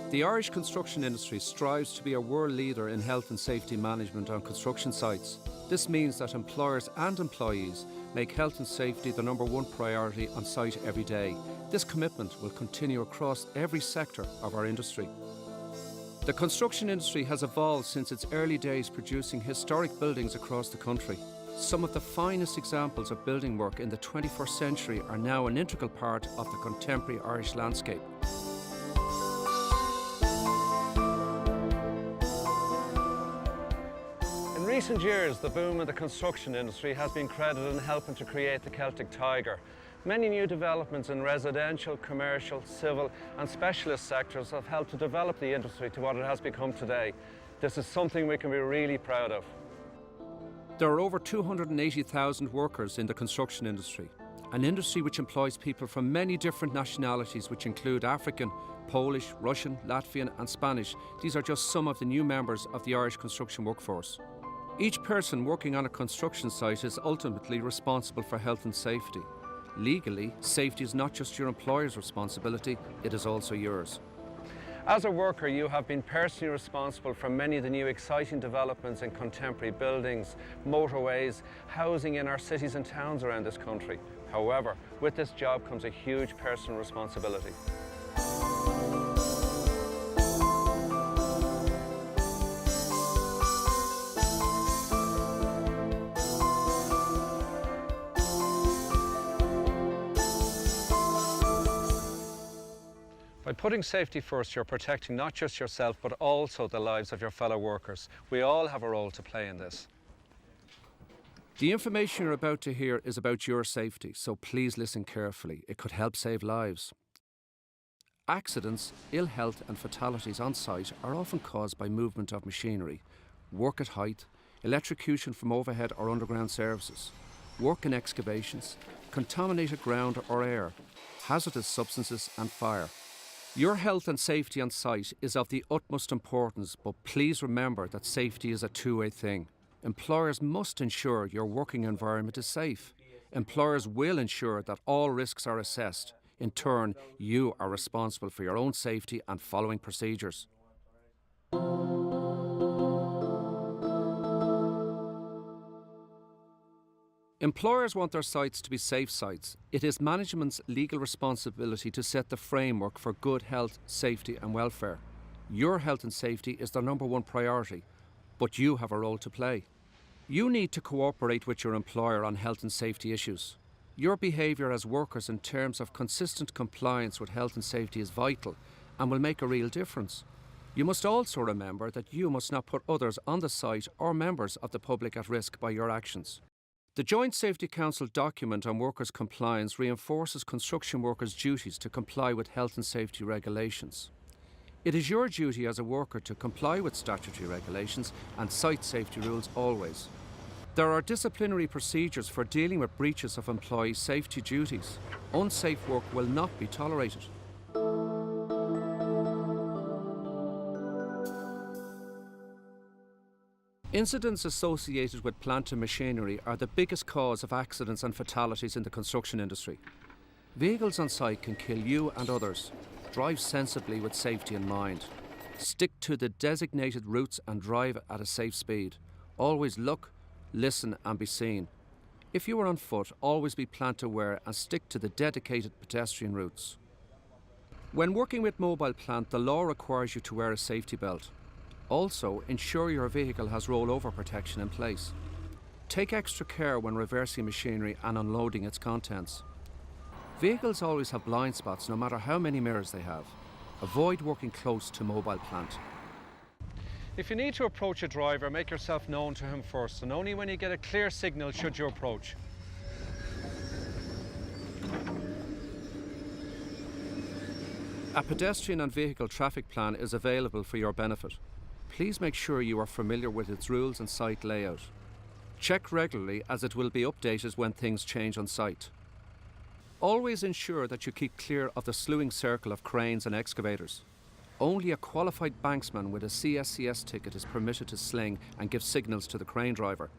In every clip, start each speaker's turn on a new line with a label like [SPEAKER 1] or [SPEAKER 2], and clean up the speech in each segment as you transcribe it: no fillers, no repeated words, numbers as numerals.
[SPEAKER 1] The Irish construction industry strives to be a world leader in health and safety management on construction sites. This means that employers and employees make health and safety the number one priority on site every day. This commitment will continue across every sector of our industry. The construction industry has evolved since its early days, producing historic buildings across the country. Some of the finest examples of building work in the 21st century are now an integral part of the contemporary Irish landscape. In recent years, the boom in the construction industry has been credited in helping to create the Celtic Tiger. Many new developments in residential, commercial, civil and specialist sectors have helped to develop the industry to what it has become today. This is something we can be really proud of. There are over 280,000 workers in the construction industry, an industry which employs people from many different nationalities, which include African, Polish, Russian, Latvian and Spanish. These are just some of the new members of the Irish construction workforce. Each person working on a construction site is ultimately responsible for health and safety. Legally, safety is not just your employer's responsibility, it is also yours. As a worker, you have been personally responsible for many of the new exciting developments in contemporary buildings, motorways, housing in our cities and towns around this country. However, with this job comes a huge personal responsibility. By putting safety first, you're protecting not just yourself, but also the lives of your fellow workers. We all have a role to play in this. The information you're about to hear is about your safety, so please listen carefully. It could help save lives. Accidents, ill health and fatalities on site are often caused by movement of machinery, work at height, electrocution from overhead or underground services, work in excavations, contaminated ground or air, hazardous substances and fire. Your health and safety on site is of the utmost importance, but please remember that safety is a two-way thing. Employers must ensure your working environment is safe. Employers will ensure that all risks are assessed. In turn, you are responsible for your own safety and following procedures. Employers want their sites to be safe sites. It is management's legal responsibility to set the framework for good health, safety and welfare. Your health and safety is their number one priority, but you have a role to play. You need to cooperate with your employer on health and safety issues. Your behaviour as workers in terms of consistent compliance with health and safety is vital and will make a real difference. You must also remember that you must not put others on the site or members of the public at risk by your actions. The Joint Safety Council document on workers' compliance reinforces construction workers' duties to comply with health and safety regulations. It is your duty as a worker to comply with statutory regulations and site safety rules always. There are disciplinary procedures for dealing with breaches of employee safety duties. Unsafe work will not be tolerated. Incidents associated with plant and machinery are the biggest cause of accidents and fatalities in the construction industry. Vehicles on site can kill you and others. Drive sensibly with safety in mind. Stick to the designated routes and drive at a safe speed. Always look, listen and be seen. If you are on foot, always be plant aware and stick to the dedicated pedestrian routes. When working with mobile plant, the law requires you to wear a safety belt. Also, ensure your vehicle has rollover protection in place. Take extra care when reversing machinery and unloading its contents. Vehicles always have blind spots, no matter how many mirrors they have. Avoid working close to mobile plant. If you need to approach a driver, make yourself known to him first, and only when you get a clear signal should you approach. A pedestrian and vehicle traffic plan is available for your benefit. Please make sure you are familiar with its rules and site layout. Check regularly, as it will be updated when things change on site. Always ensure that you keep clear of the slewing circle of cranes and excavators. Only a qualified banksman with a CSCS ticket is permitted to sling and give signals to the crane driver.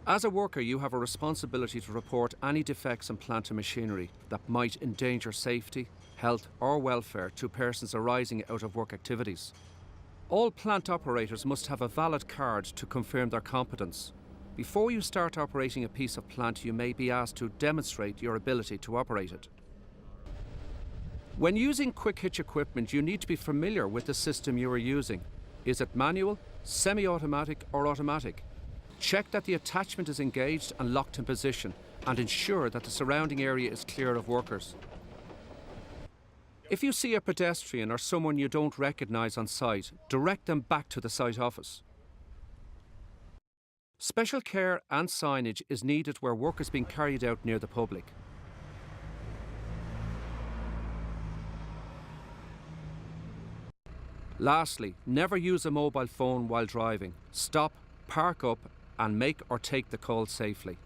[SPEAKER 1] As a worker, you have a responsibility to report any defects in plant and machinery that might endanger safety,
[SPEAKER 2] health or welfare to persons arising out of work activities. All plant operators must have a valid card to confirm their competence. Before you start operating a piece of plant, you may be asked to demonstrate your ability to operate it. When using quick hitch equipment, you need to be familiar with the system you are using. Is it manual, semi-automatic or automatic? Check that the attachment is engaged and locked in position, and ensure that the surrounding area is clear of workers. If you see a pedestrian or someone you don't recognise on site, direct them back to the site office. Special care and signage is needed where work is being carried out near the public. Lastly, never use a mobile phone while driving. Stop, park up, and make or take the call safely.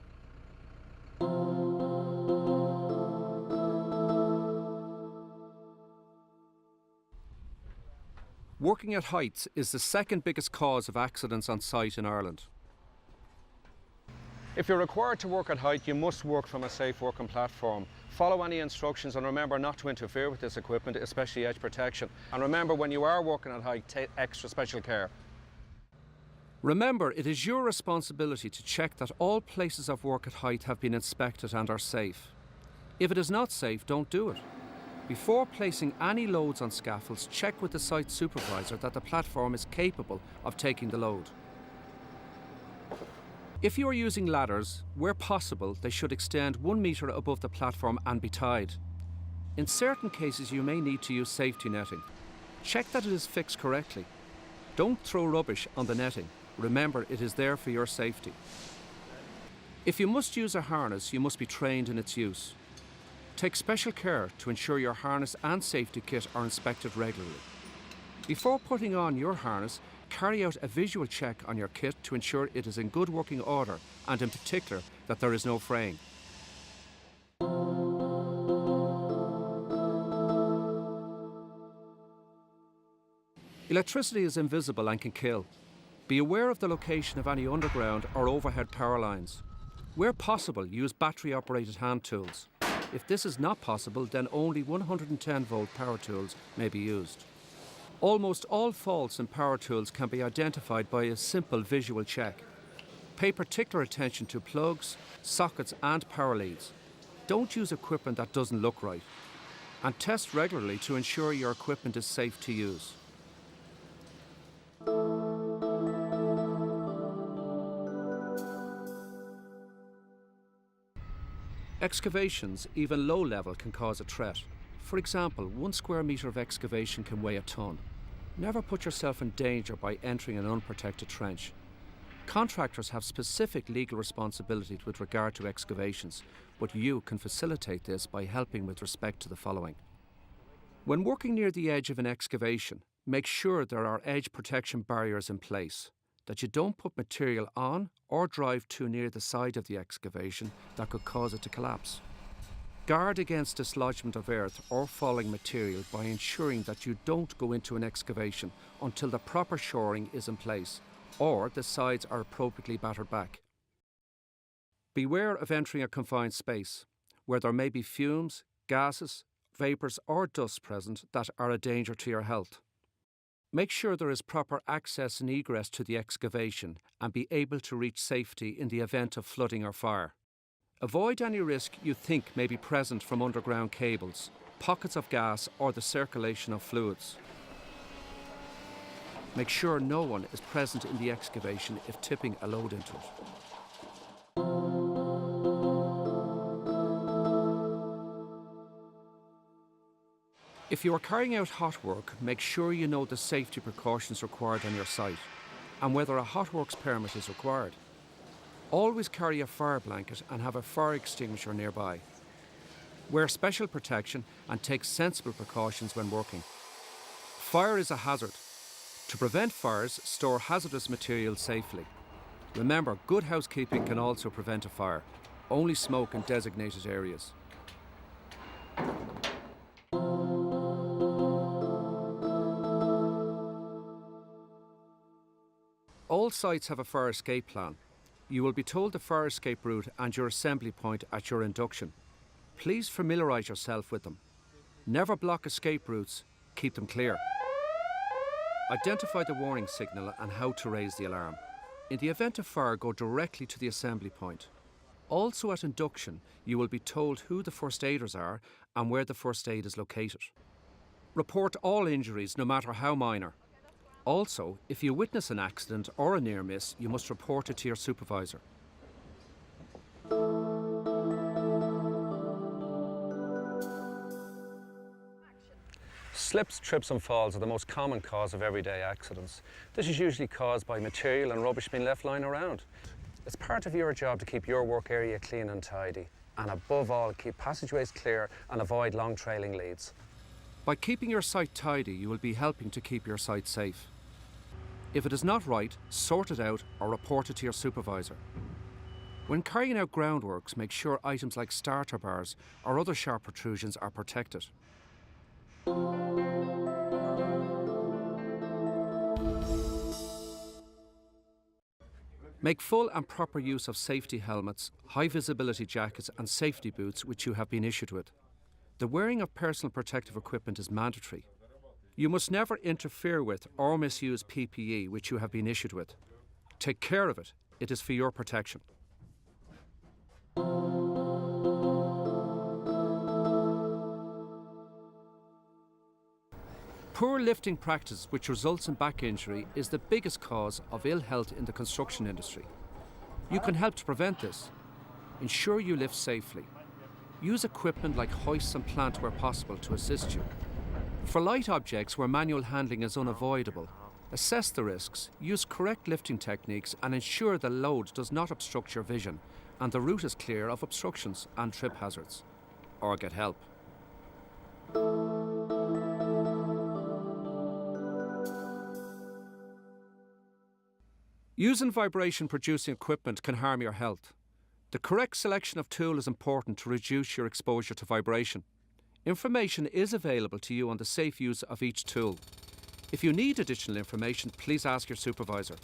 [SPEAKER 2] Working at heights is the second biggest cause of accidents on site in Ireland.
[SPEAKER 1] If you're required to work at height, you must work from a safe working platform. Follow any instructions and remember not to interfere with this equipment, especially edge protection. And remember, when you are working at height, take extra special care.
[SPEAKER 2] Remember, it is your responsibility to check that all places of work at height have been inspected and are safe. If it is not safe, don't do it. Before placing any loads on scaffolds, check with the site supervisor that the platform is capable of taking the load. If you are using ladders, where possible, they should extend 1 metre above the platform and be tied. In certain cases, you may need to use safety netting. Check that it is fixed correctly. Don't throw rubbish on the netting. Remember, it is there for your safety. If you must use a harness, you must be trained in its use. Take special care to ensure your harness and safety kit are inspected regularly. Before putting on your harness, carry out a visual check on your kit to ensure it is in good working order and in particular that there is no fraying. Electricity is invisible and can kill. Be aware of the location of any underground or overhead power lines. Where possible, use battery-operated hand tools. If this is not possible, then only 110-volt power tools may be used. Almost all faults in power tools can be identified by a simple visual check. Pay particular attention to plugs, sockets and power leads. Don't use equipment that doesn't look right. And test regularly to ensure your equipment is safe to use. Excavations, even low level, can cause a threat. For example, 1 square metre of excavation can weigh a tonne. Never put yourself in danger by entering an unprotected trench. Contractors have specific legal responsibilities with regard to excavations, but you can facilitate this by helping with respect to the following. When working near the edge of an excavation, make sure there are edge protection barriers in place, that you don't put material on or drive too near the side of the excavation that could cause it to collapse. Guard against dislodgement of earth or falling material by ensuring that you don't go into an excavation until the proper shoring is in place or the sides are appropriately battered back. Beware of entering a confined space where there may be fumes, gases, vapours or dust present that are a danger to your health. Make sure there is proper access and egress to the excavation and be able to reach safety in the event of flooding or fire. Avoid any risk you think may be present from underground cables, pockets of gas or the circulation of fluids. Make sure no one is present in the excavation if tipping a load into it. If you are carrying out hot work, make sure you know the safety precautions required on your site and whether a hot works permit is required. Always carry a fire blanket and have a fire extinguisher nearby. Wear special protection and take sensible precautions when working. Fire is a hazard. To prevent fires, store hazardous materials safely. Remember, good housekeeping can also prevent a fire. Only smoke in designated areas. All sites have a fire escape plan. You will be told the fire escape route and your assembly point at your induction. Please familiarise yourself with them. Never block escape routes, keep them clear. Identify the warning signal and how to raise the alarm. In the event of fire, go directly to the assembly point. Also at induction, you will be told who the first aiders are and where the first aid is located. Report all injuries, no matter how minor. Also, if you witness an accident or a near miss, you must report it to your supervisor.
[SPEAKER 1] Slips, trips and falls are the most common cause of everyday accidents. This is usually caused by material and rubbish being left lying around. It's part of your job to keep your work area clean and tidy, and above all, keep passageways clear and avoid long trailing leads.
[SPEAKER 2] By keeping your site tidy, you will be helping to keep your site safe. If it is not right, sort it out or report it to your supervisor. When carrying out groundworks, make sure items like starter bars or other sharp protrusions are protected. Make full and proper use of safety helmets, high visibility jackets and safety boots which you have been issued with. The wearing of personal protective equipment is mandatory. You must never interfere with or misuse PPE which you have been issued with. Take care of it. It is for your protection. Poor lifting practice, which results in back injury, is the biggest cause of ill health in the construction industry. You can help to prevent this. Ensure you lift safely. Use equipment like hoists and plant where possible to assist you. For light objects where manual handling is unavoidable, assess the risks, use correct lifting techniques and ensure the load does not obstruct your vision and the route is clear of obstructions and trip hazards. Or get help. Using vibration-producing equipment can harm your health. The correct selection of tool is important to reduce your exposure to vibration. Information is available to you on the safe use of each tool. If you need additional information, please ask your supervisor.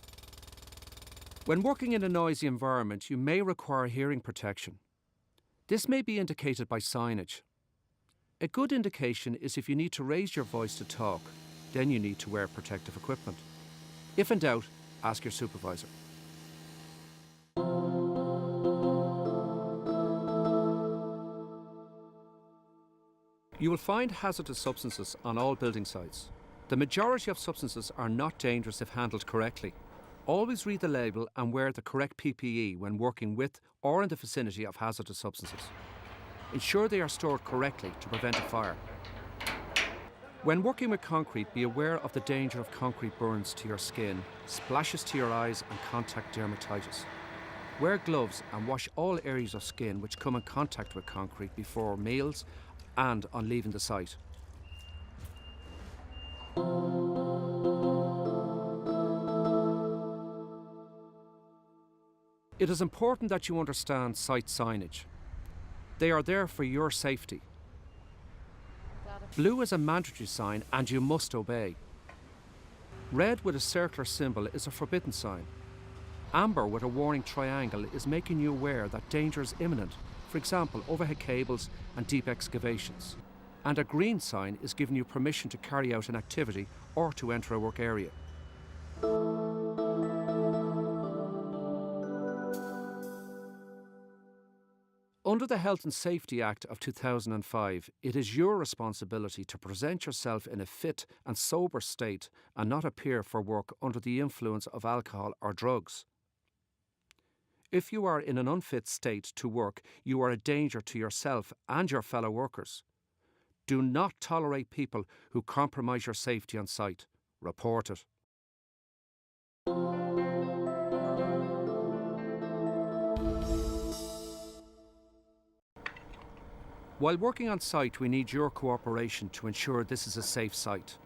[SPEAKER 2] When working in a noisy environment, you may require hearing protection. This may be indicated by signage. A good indication is if you need to raise your voice to talk, then you need to wear protective equipment. If in doubt, ask your supervisor. You will find hazardous substances on all building sites. The majority of substances are not dangerous if handled correctly. Always read the label and wear the correct PPE when working with or in the vicinity of hazardous substances. Ensure they are stored correctly to prevent a fire. When working with concrete, be aware of the danger of concrete burns to your skin, splashes to your eyes and contact dermatitis. Wear gloves and wash all areas of skin which come in contact with concrete before meals and on leaving the site. It is important that you understand site signage. They are there for your safety. Blue is a mandatory sign and you must obey. Red with a circular symbol is a forbidden sign. Amber with a warning triangle is making you aware that danger is imminent, for example overhead cables and deep excavations. And a green sign is giving you permission to carry out an activity or to enter a work area. Under the Health and Safety Act of 2005, it is your responsibility to present yourself in a fit and sober state and not appear for work under the influence of alcohol or drugs. If you are in an unfit state to work, you are a danger to yourself and your fellow workers. Do not tolerate people who compromise your safety on site. Report it. While working on site, we need your cooperation to ensure this is a safe site.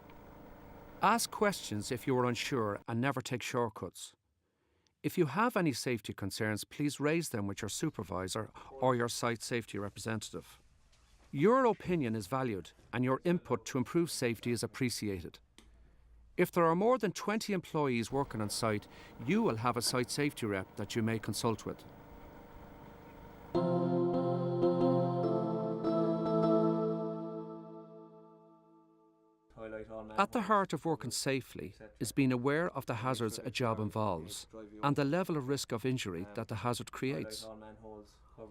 [SPEAKER 2] Ask questions if you are unsure and never take shortcuts. If you have any safety concerns, please raise them with your supervisor or your site safety representative. Your opinion is valued and your input to improve safety is appreciated. If there are more than 20 employees working on site, you will have a site safety rep that you may consult with. At the heart of working safely is being aware of the hazards a job involves and the level of risk of injury that the hazard creates.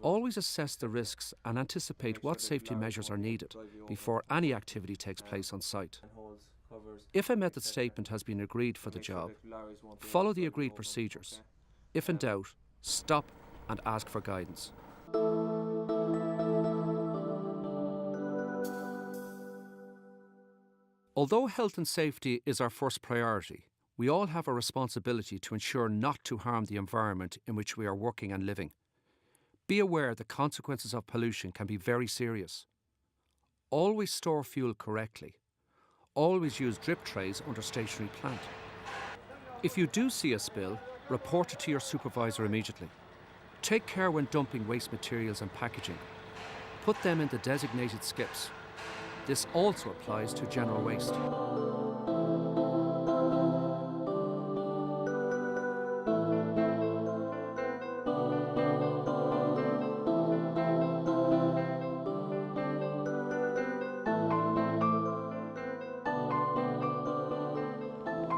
[SPEAKER 2] Always assess the risks and anticipate what safety measures are needed before any activity takes place on site. If a method statement has been agreed for the job, follow the agreed procedures. If in doubt, stop and ask for guidance. Although health and safety is our first priority, we all have a responsibility to ensure not to harm the environment in which we are working and living. Be aware the consequences of pollution can be very serious. Always store fuel correctly. Always use drip trays under stationary plant. If you do see a spill, report it to your supervisor immediately. Take care when dumping waste materials and packaging. Put them in the designated skips. This also applies to general waste.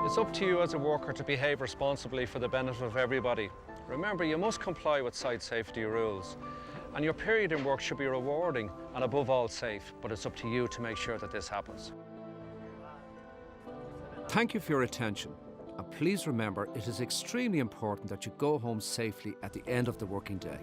[SPEAKER 1] It's up to you as a worker to behave responsibly for the benefit of everybody. Remember, you must comply with site safety rules, and your period in work should be rewarding and above all safe, but it's up to you to make sure that this happens.
[SPEAKER 2] Thank you for your attention, and please remember it is extremely important that you go home safely at the end of the working day.